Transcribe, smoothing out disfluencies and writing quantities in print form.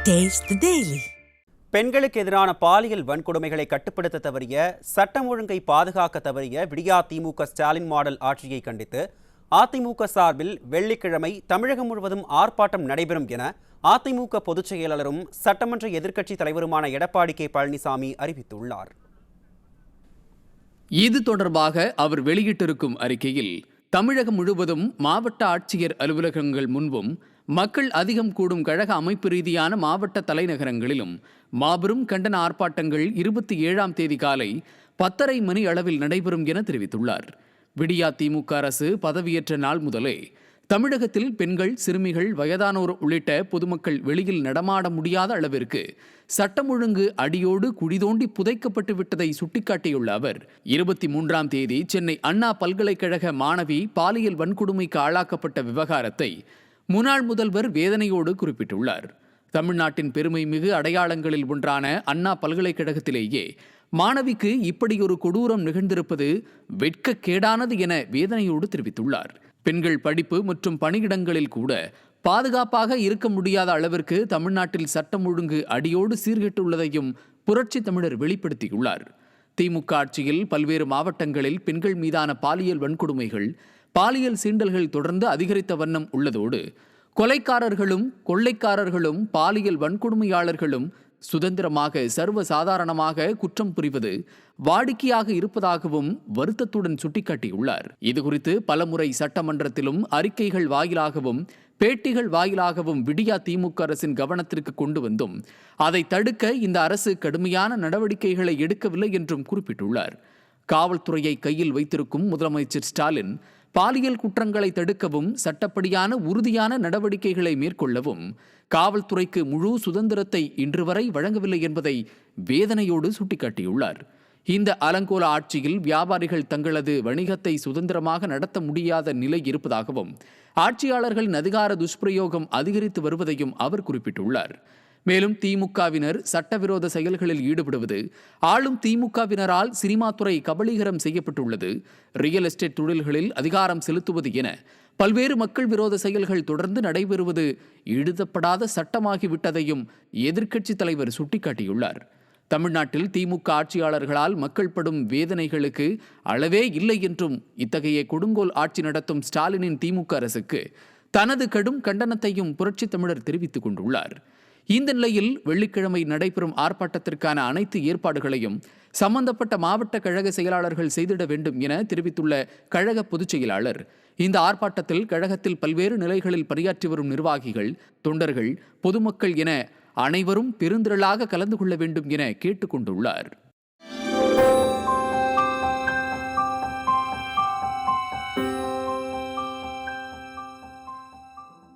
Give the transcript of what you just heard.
Taste the Daily. பெண்களுக்கு எதிரான பாலியல் வன்கொடுமைகளை கட்டுப்படுத்த தவறிய, சட்டம் ஒழுங்கை பாதுகாக்க தவறிய விடியா திமுக ஸ்டாலின் மாடல் ஆட்சியை கண்டித்து அதிமுக சார்பில் வெள்ளிக்கிழமை தமிழகம் முழுவதும் ஆர்ப்பாட்டம் நடைபெறும் என அதிமுக பொதுச் செயலாளரும் சட்டமன்ற எதிர்க்கட்சித் தலைவருமான எடப்பாடி கே பழனிசாமி அறிவித்துள்ளார். இது தொடர்பாக அவர் வெளியிட்டிருக்கும் அறிக்கையில், தமிழகம் முழுவதும் மாவட்ட ஆட்சியர் அலுவலகங்கள் முன்பும் மக்கள் அதிகம் கூடும் கழக அமைப்பு ரீதியான மாவட்ட தலைநகரங்களிலும் மாபெரும் கண்டன ஆர்ப்பாட்டங்கள் 27ஆம் தேதி காலை 10:30 மணி அளவில் நடைபெறும் என தெரிவித்துள்ளார். விடியா திமுக அரசு பதவியேற்ற நாள் முதலே தமிழகத்தில் பெண்கள், சிறுமிகள், வயதானோர் உள்ளிட்ட பொதுமக்கள் வெளியில் நடமாட முடியாத அளவிற்கு சட்டம் ஒழுங்கு அடியோடு குழிதோண்டி புதைக்கப்பட்டு விட்டதை சுட்டிக்காட்டியுள்ள அவர், 23ஆம் தேதி சென்னை அண்ணா பல்கலைக்கழக மாணவி பாலியல் வன்கொடுமைக்கு ஆளாக்கப்பட்ட விவகாரத்தை முன்னாள் முதல்வர் வேதனையோடு குறிப்பிட்டுள்ளார். தமிழ்நாட்டின் பெருமை மிகு அடையாளங்களில் ஒன்றான அண்ணா பல்கலைக்கழகத்திலேயே மாணவிக்கு இப்படியொரு கொடூரம் நிகழ்ந்திருப்பது வெட்கக்கேடானது என வேதனையோடு தெரிவித்துள்ளார். பெண்கள் படிப்பு மற்றும் பணியிடங்களில் கூட பாதுகாப்பாக இருக்க முடியாத அளவிற்கு தமிழ்நாட்டில் சட்டம் ஒழுங்கு அடியோடு சீர்கெட்டுள்ளதையும் புரட்சி தமிழர் வெளிப்படுத்தியுள்ளார். திமுக ஆட்சியில் பல்வேறு மாவட்டங்களில் பெண்கள் மீதான பாலியல் வன்கொடுமைகள், பாலியல் சீண்டல்கள் தொடர்ந்து அதிகரித்த வண்ணம் உள்ளதோடு, கொலைக்காரர்களும் கொள்ளைக்காரர்களும் பாலியல் வன்கொடுமையாளர்களும் சுதந்திரமாக சர்வசாதாரணமாக குற்றம் புரிவது வாடிக்கையாக இருப்பதாகவும் வருத்தத்துடன் சுட்டிக்காட்டியுள்ளார். இதுகுறித்து பலமுறை சட்டமன்றத்திலும் அறிக்கைகள் வாயிலாகவும் பேட்டிகள் வாயிலாகவும் விடியா திமுக அரசின் கவனத்திற்கு கொண்டு வந்தும் அதை தடுக்க இந்த அரசு கடுமையான நடவடிக்கைகளை எடுக்கவில்லை என்றும் குறிப்பிட்டுள்ளார். காவல்துறையை கையில் வைத்திருக்கும் முதலமைச்சர் ஸ்டாலின் பாலியல் குற்றங்களை தடுக்கவும் சட்டப்படியான உறுதியான நடவடிக்கைகளை மேற்கொள்ளவும் காவல்துறைக்கு முழு சுதந்திரத்தை இன்று வரை வழங்கவில்லை என்பதை வேதனையோடு சுட்டிக்காட்டியுள்ளார். இந்த அலங்கோல ஆட்சியில் வியாபாரிகள் தங்களது வணிகத்தை சுதந்திரமாக நடத்த முடியாத நிலை இருப்பதாகவும் ஆட்சியாளர்களின் அதிகார துஷ்பிரயோகம் அதிகரித்து வருவதையும் அவர் குறிப்பிட்டுள்ளார். மேலும் திமுகவினர் சட்டவிரோத செயல்களில் ஈடுபடுவது, ஆளும் திமுகவினரால் சினிமா துறை கபலீகரம் செய்யப்பட்டுள்ளது, ரியல் எஸ்டேட் தொழில்களில் அதிகாரம் செலுத்துவது என பல்வேறு மக்கள் விரோத செயல்கள் தொடர்ந்து நடைபெறுவது எழுதப்படாத சட்டமாகிவிட்டதையும் எதிர்க்கட்சித் தலைவர் சுட்டிக்காட்டியுள்ளார். தமிழ்நாட்டில் திமுக ஆட்சியாளர்களால் மக்கள் படும் வேதனைகளுக்கு அளவே இல்லை என்றும் இத்தகைய கொடுங்கோல் ஆட்சி நடத்தும் ஸ்டாலினின் திமுக அரசுக்கு தனது கடும் கண்டனத்தையும் புரட்சித் தமிழர் தெரிவித்துக் கொண்டுள்ளார். இந்த நிலையில் வெள்ளிக்கிழமை நடைபெறும் ஆர்ப்பாட்டத்திற்கான அனைத்து ஏற்பாடுகளையும் சம்பந்தப்பட்ட மாவட்ட கழக செயலாளர்கள் செய்திட வேண்டும் என தெரிவித்துள்ள கழக பொதுச் செயலாளர், இந்த ஆர்ப்பாட்டத்தில் கழகத்தில் பல்வேறு நிலைகளில் பணியாற்றி வரும் நிர்வாகிகள், தொண்டர்கள், பொதுமக்கள் என அனைவரும் பெருந்திரளாக கலந்து கொள்ள வேண்டும் என கேட்டுக்கொண்டுள்ளார்.